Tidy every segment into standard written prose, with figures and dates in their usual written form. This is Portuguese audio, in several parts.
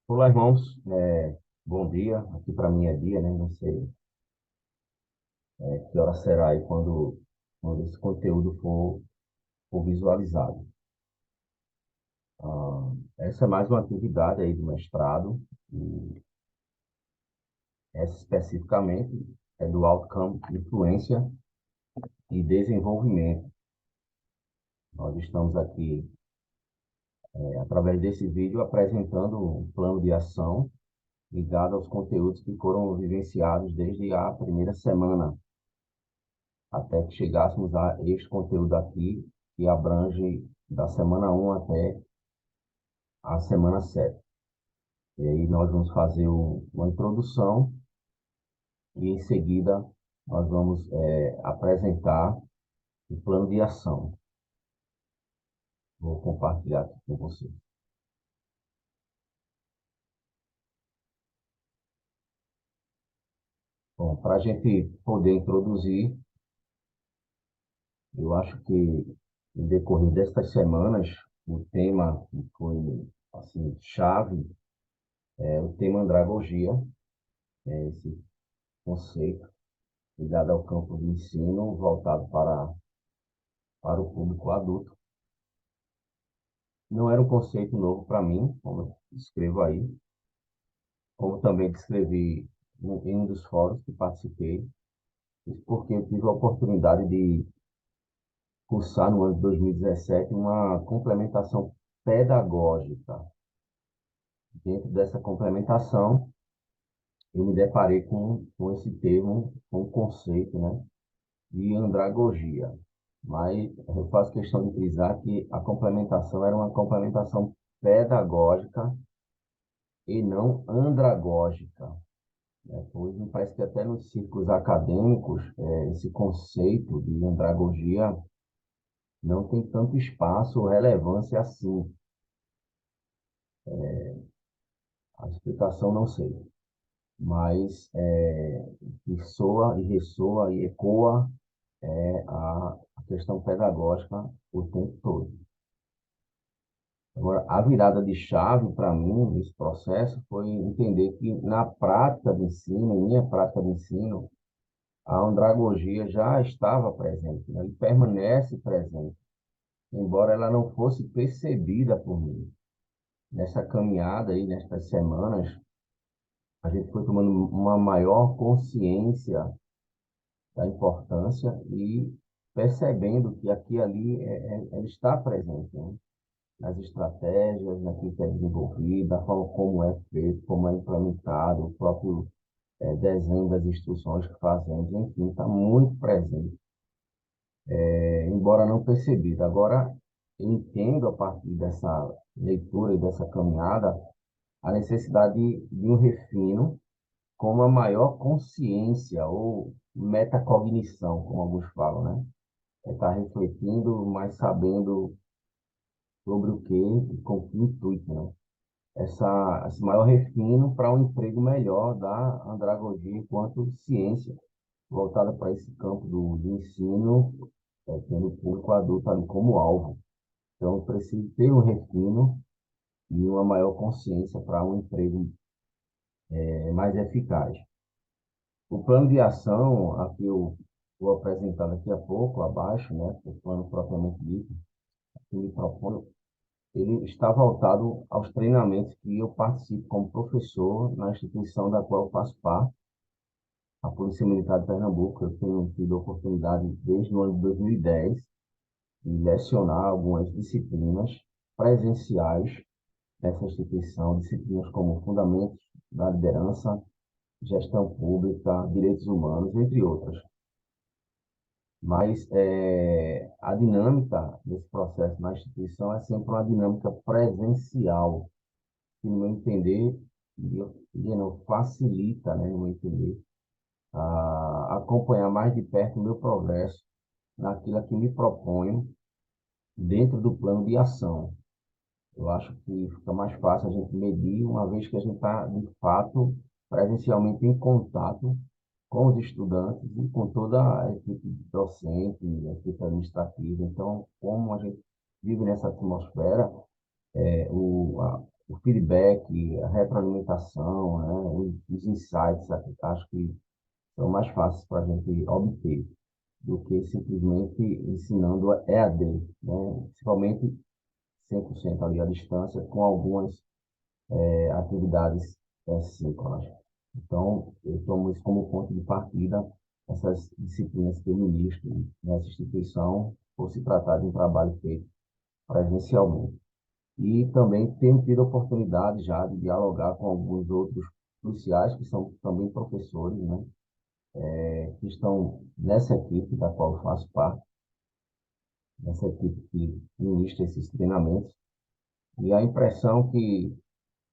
Olá, irmãos. Bom dia. Aqui para mim é dia, né? Não sei que hora será aí quando esse conteúdo for visualizado. Essa é mais uma atividade aí do mestrado, e essa especificamente é do Outcome, Influência e Desenvolvimento. Nós estamos aqui, através desse vídeo, apresentando um plano de ação ligado aos conteúdos que foram vivenciados desde a primeira semana até que chegássemos a este conteúdo aqui, que abrange da semana 1 até a semana 7. E aí nós vamos fazer uma introdução e, em seguida, nós vamos apresentar o plano de ação. Vou compartilhar aqui com você. Bom, para a gente poder introduzir, eu acho que, no decorrer destas semanas, o tema que foi assim, chave é o tema andragogia, esse conceito ligado ao campo de ensino voltado para o público adulto. Não era um conceito novo para mim, como eu escrevo aí, como também descrevi em um dos fóruns que participei, isso porque eu tive a oportunidade de cursar no ano de 2017 uma complementação pedagógica. Dentro dessa complementação, eu me deparei com esse termo, com o conceito, né, de andragogia. Mas eu faço questão de frisar que a complementação era uma complementação pedagógica e não andragógica, né? Pois me parece que até nos círculos acadêmicos, esse conceito de andragogia não tem tanto espaço ou relevância assim. A explicação não sei, mas que soa e ressoa e ecoa a questão pedagógica o tempo todo. Agora, a virada de chave para mim nesse processo foi entender que na prática de ensino, em minha prática de ensino, a andragogia já estava presente, né? E permanece presente, embora ela não fosse percebida por mim. Nessa caminhada aí, nestas semanas, a gente foi tomando uma maior consciência da importância e percebendo que aqui e ali ela está presente, né? Nas estratégias, naquilo que é desenvolvido, da forma como é feito, como é implementado, o próprio desenho das instruções que fazemos, enfim, está muito presente, embora não percebido. Agora, eu entendo a partir dessa leitura e dessa caminhada a necessidade de um refino com uma maior consciência ou metacognição, como alguns falam, né? É estar refletindo, mas sabendo sobre o que e com que intuito, né? Esse maior refino para um emprego melhor da andragogia enquanto ciência, voltada para esse campo do ensino, tendo o público adulto ali como alvo. Então, preciso ter um refino e uma maior consciência para um emprego mais eficaz. O plano de ação, aqui eu vou apresentar daqui a pouco, abaixo, né, o plano propriamente dito, que me propõe, ele está voltado aos treinamentos que eu participo como professor na instituição da qual eu faço parte, a Polícia Militar de Pernambuco. Eu tenho tido a oportunidade, desde o ano de 2010, de lecionar algumas disciplinas presenciais dessa instituição, disciplinas como Fundamentos da Liderança, Gestão Pública, Direitos Humanos, entre outras. Mas a dinâmica desse processo na instituição é sempre uma dinâmica presencial, que, no meu entender, não facilita, né, no meu entender, acompanhar mais de perto o meu progresso naquilo a que me proponho dentro do plano de ação. Eu acho que fica mais fácil a gente medir, uma vez que a gente está, de fato, presencialmente em contato com os estudantes e com toda a equipe docente, a equipe administrativa. Então, como a gente vive nessa atmosfera, o feedback, a retroalimentação, né, os insights, acho que são mais fáceis para a gente obter do que simplesmente ensinando EAD, né, principalmente 100% ali à distância, com algumas atividades síncronas. Então, eu tomo isso como ponto de partida, essas disciplinas que eu ministro nessa instituição, por se tratar de um trabalho feito presencialmente. E também tenho tido a oportunidade já de dialogar com alguns outros policiais, que são também professores, né, que estão nessa equipe da qual eu faço parte, nessa equipe que ministra esses treinamentos. E a impressão que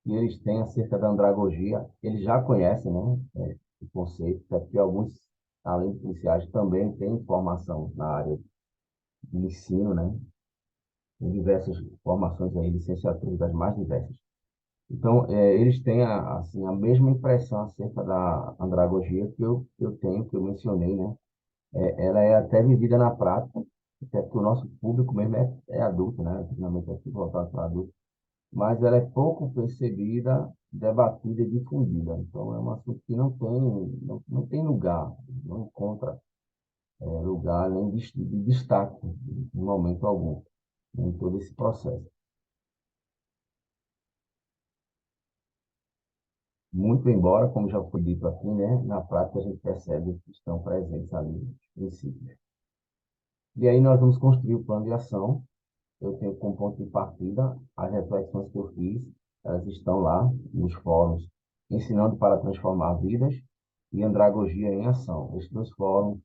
eles têm acerca da andragogia, eles já conhecem, né, o conceito, até porque alguns, além de policiais, também têm formação na área de ensino, né, em diversas formações aí, licenciaturas das mais diversas. Então, eles têm assim, a mesma impressão acerca da andragogia que eu tenho, que eu mencionei, né? Ela é até vivida na prática, até porque o nosso público mesmo é adulto, né? Finalmente é tudo voltado para adulto, mas ela é pouco percebida, debatida e difundida. Então, é um assunto que não tem lugar, não encontra lugar nem de destaque em momento algum em todo esse processo. Muito embora, como já foi dito aqui, né, na prática a gente percebe que estão presentes ali os princípios. E aí nós vamos construir o plano de ação. Eu tenho como ponto de partida as reflexões que eu fiz, elas estão lá nos fóruns Ensinando para Transformar Vidas e Andragogia em Ação. Esses dois fóruns,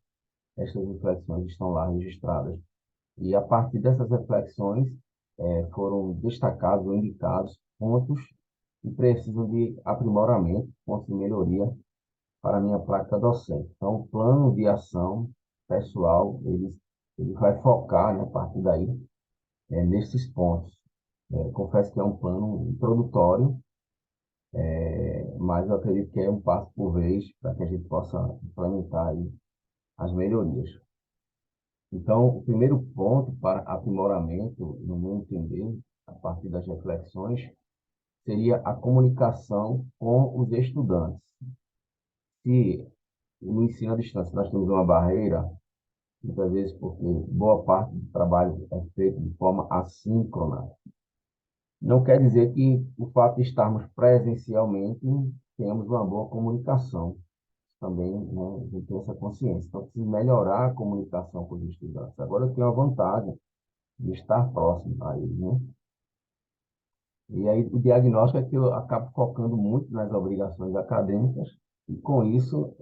estas reflexões estão lá registradas. E a partir dessas reflexões foram destacados ou indicados pontos que precisam de aprimoramento, pontos de melhoria para a minha prática docente. Então, o plano de ação pessoal, ele vai focar, né, a partir daí, nesses pontos. Confesso que é um plano introdutório, mas eu acredito que é um passo por vez para que a gente possa implementar aí as melhorias. Então, o primeiro ponto para aprimoramento, no meu entender, a partir das reflexões, seria a comunicação com os estudantes. Se no ensino à distância nós temos uma barreira, muitas vezes porque boa parte do trabalho é feito de forma assíncrona. Não quer dizer que o fato de estarmos presencialmente tenhamos uma boa comunicação. Também, né, a gente tem essa consciência. Então, preciso melhorar a comunicação com os estudantes. Agora, eu tenho a vantagem de estar próximo a eles, né? E aí, o diagnóstico é que eu acabo focando muito nas obrigações acadêmicas e, com isso,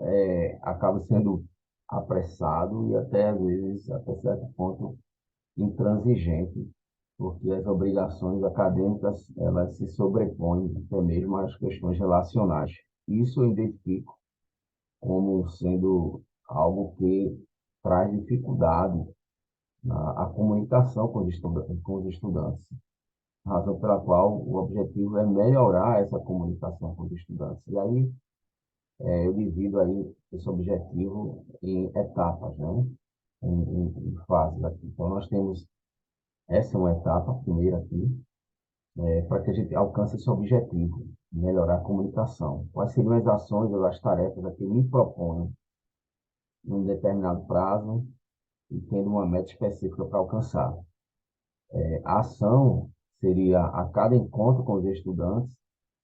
acabo sendo apressado e até, às vezes, até certo ponto, intransigente, porque as obrigações acadêmicas elas se sobrepõem até mesmo às questões relacionais. Isso eu identifico como sendo algo que traz dificuldade na a comunicação com os estudantes, razão pela qual o objetivo é melhorar essa comunicação com os estudantes. E aí eu divido aí esse objetivo em etapas, né? Em fases aqui. Então, nós temos essa é uma etapa, a primeira aqui, para que a gente alcance esse objetivo, melhorar a comunicação. Quais seriam as ações ou as tarefas a que me proponho num determinado prazo e tendo uma meta específica para alcançar? A ação seria, a cada encontro com os estudantes,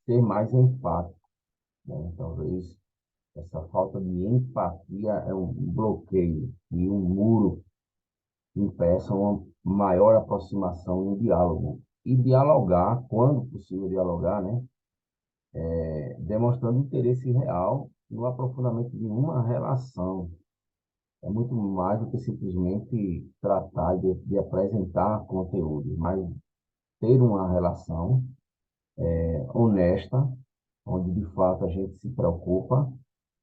ser mais empático, né? Talvez essa falta de empatia é um bloqueio e um muro que impeça uma maior aproximação e um diálogo. E dialogar, quando possível dialogar, né? Demonstrando interesse real no aprofundamento de uma relação. É muito mais do que simplesmente tratar de apresentar conteúdo, mas ter uma relação honesta, onde de fato a gente se preocupa,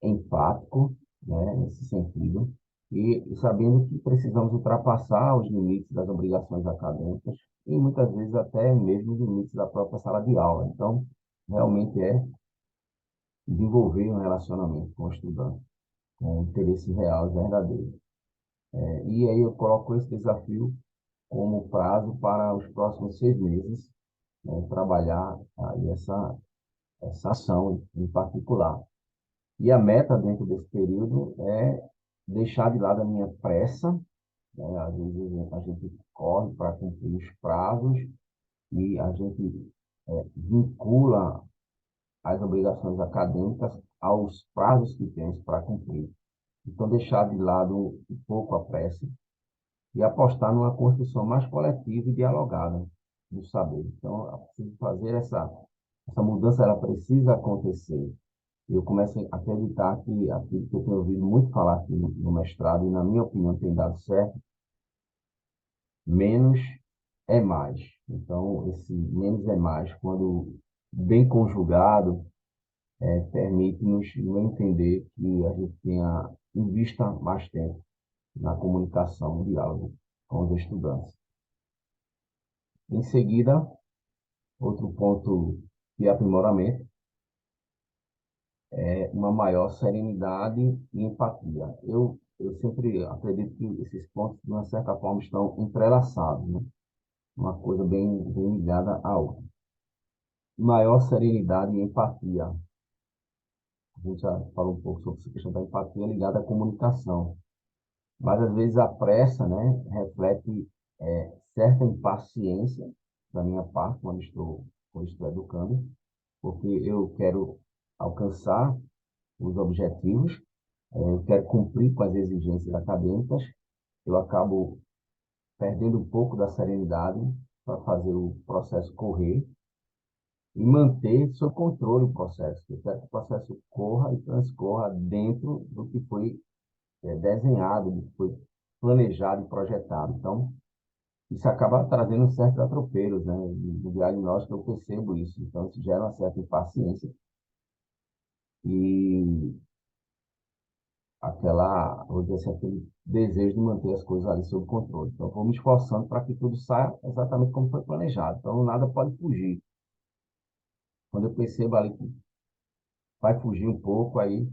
empático, né, nesse sentido, e sabendo que precisamos ultrapassar os limites das obrigações acadêmicas e muitas vezes até mesmo os limites da própria sala de aula. Então, realmente é desenvolver um relacionamento com o estudante, com um interesse real e verdadeiro. E aí eu coloco esse desafio como prazo para os próximos 6 meses, né, trabalhar aí essa ação em particular. E a meta dentro desse período é deixar de lado a minha pressa, né? Às vezes a gente corre para cumprir os prazos e a gente vincula as obrigações acadêmicas aos prazos que temos para cumprir. Então, deixar de lado um pouco a pressa e apostar numa construção mais coletiva e dialogada do saber. Então, é preciso fazer essa mudança, ela precisa acontecer. Eu começo a acreditar que aquilo que eu tenho ouvido muito falar aqui no mestrado, e na minha opinião tem dado certo, menos é mais. Então, esse menos é mais, quando bem conjugado, permite-nos entender que a gente tenha em vista mais tempo na comunicação, no diálogo com os estudantes. Em seguida, outro ponto de aprimoramento é uma maior serenidade e empatia. Eu sempre acredito que esses pontos, de uma certa forma, estão entrelaçados, né? Uma coisa bem ligada à outra. Maior serenidade e empatia. A gente já falou um pouco sobre essa questão da empatia ligada à comunicação. Mas, às vezes, a pressa, né, reflete certa impaciência da minha parte quando estou educando, porque eu quero alcançar os objetivos, eu quero cumprir com as exigências acadêmicas, eu acabo perdendo um pouco da serenidade para fazer o processo correr e manter sob controle o processo. Eu quero que o processo corra e transcorra dentro do que foi desenhado, do que foi planejado e projetado. Então, isso acaba trazendo certos atropelos, né? No diagnóstico eu percebo isso. Então, isso gera uma certa impaciência e vou dizer assim, aquele desejo de manter as coisas ali sob controle. Então, eu vou me esforçando para que tudo saia exatamente como foi planejado. Então, nada pode fugir. Quando eu percebo ali que vai fugir um pouco, aí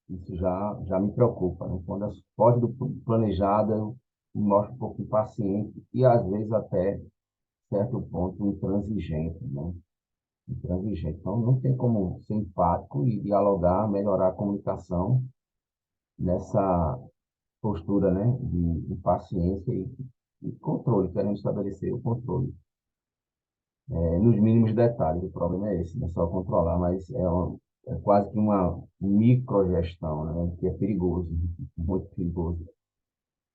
isso já me preocupa, né? Quando foge do planejado, eu me mostro um pouco impaciente e, às vezes, até certo ponto, intransigente, né? Intransigente. Então, não tem como ser empático e dialogar, melhorar a comunicação nessa postura, né, de paciência e controle, querendo estabelecer o controle. Nos mínimos detalhes, o problema é esse, não é só controlar, mas é quase que uma microgestão, né, que é perigoso, muito perigoso.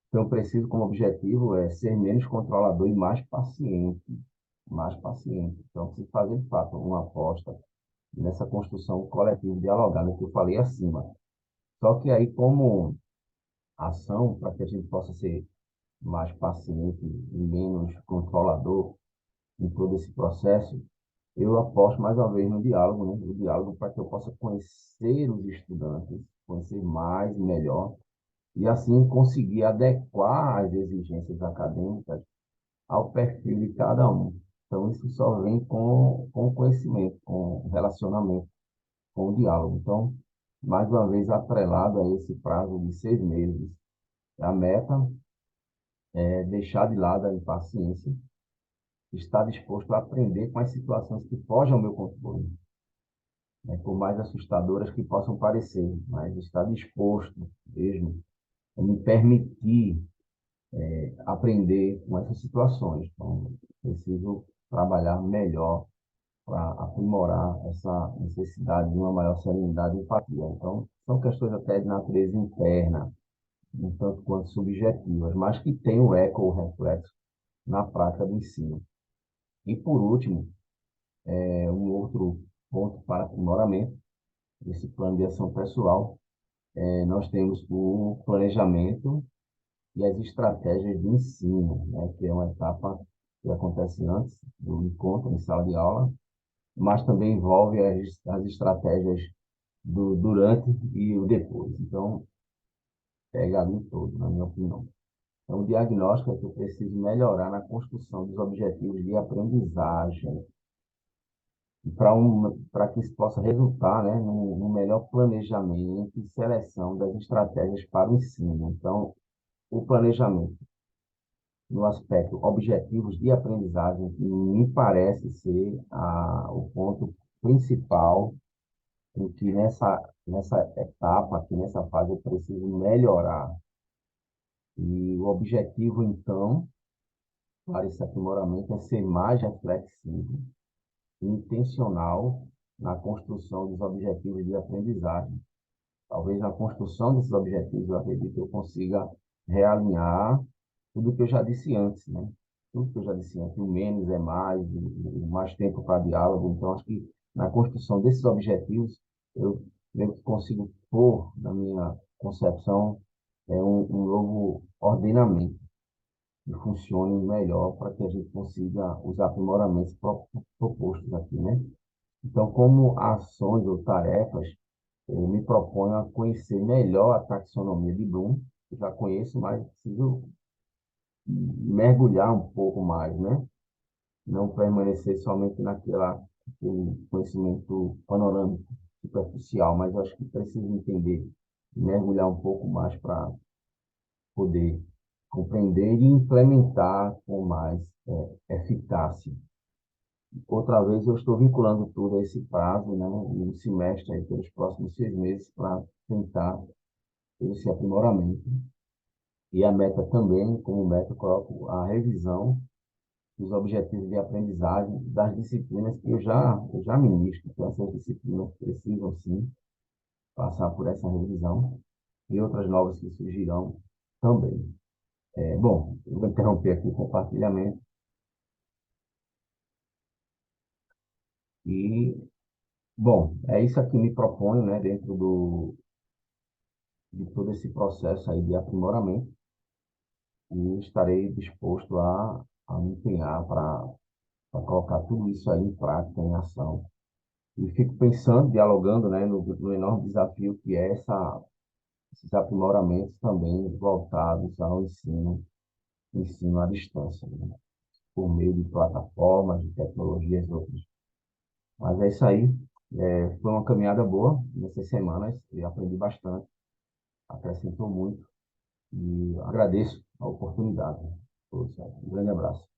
Então, eu preciso, como objetivo, ser menos controlador e mais paciente, mais paciente. Então, preciso fazer, de fato, uma aposta nessa construção coletiva dialogada que eu falei acima. Só que aí, como ação, para que a gente possa ser mais paciente e menos controlador em todo esse processo, eu aposto mais uma vez no diálogo, né? O diálogo para que eu possa conhecer os estudantes, conhecer mais e melhor, e assim conseguir adequar as exigências acadêmicas ao perfil de cada um. Então, isso só vem com o conhecimento, com o relacionamento, com o diálogo. Então, mais uma vez, atrelado a esse prazo de 6 meses, a meta é deixar de lado a impaciência, estar disposto a aprender com as situações que fogem ao meu controle, né, por mais assustadoras que possam parecer, mas estar disposto mesmo a me permitir aprender com essas situações. Então, preciso trabalhar melhor para aprimorar essa necessidade de uma maior serenidade e empatia. Então, são questões até de natureza interna, um tanto quanto subjetivas, mas que têm o eco ou reflexo na prática do ensino. E, por último, um outro ponto para aprimoramento desse plano de ação pessoal, nós temos o planejamento e as estratégias de ensino, né, que é uma etapa que acontece antes do encontro em sala de aula, mas também envolve as estratégias do durante e o depois. Então, pega ali todo, na minha opinião. Então, o diagnóstico é que eu preciso melhorar na construção dos objetivos de aprendizagem, para que isso possa resultar, né, no melhor planejamento e seleção das estratégias para o ensino. Então, o planejamento no aspecto objetivos de aprendizagem, que me parece ser o ponto principal em que nessa etapa, aqui nessa fase, eu preciso melhorar. E o objetivo, então, para esse aprimoramento é ser mais reflexivo e intencional na construção dos objetivos de aprendizagem. Talvez na construção desses objetivos, eu acredito que eu consiga realinhar tudo que eu já disse antes, né? Tudo que eu já disse antes, o menos é mais, o mais tempo para diálogo. Então, acho que na construção desses objetivos, eu meio que consigo pôr, na minha concepção, um novo ordenamento que funcione melhor para que a gente consiga os aprimoramentos propostos aqui, né? Então, como ações ou tarefas, eu me proponho a conhecer melhor a taxonomia de Bloom. Eu já conheço, mas preciso mergulhar um pouco mais, né? Não permanecer somente aquele conhecimento panorâmico, superficial, mas eu acho que preciso entender, mergulhar um pouco mais para poder compreender e implementar com mais eficácia. Outra vez, eu estou vinculando tudo a esse prazo, né, um semestre aí, pelos próximos 6 meses, para tentar esse aprimoramento. E a meta também, como meta, eu coloco a revisão dos objetivos de aprendizagem das disciplinas que eu já ministro. Então, essas disciplinas precisam, sim, passar por essa revisão e outras novas que surgirão também. Bom, eu vou interromper aqui o compartilhamento e, bom, é isso aqui que me proponho, né, dentro de todo esse processo aí de aprimoramento e estarei disposto a me empenhar para colocar tudo isso aí em prática, em ação. E fico pensando, dialogando, né, no enorme desafio que é esses aprimoramentos também voltados ao ensino à distância, né, por meio de plataformas, de tecnologias outras. Mas é isso aí. Foi uma caminhada boa nessas semanas e aprendi bastante, acrescentou muito e agradeço a oportunidade. Um grande abraço.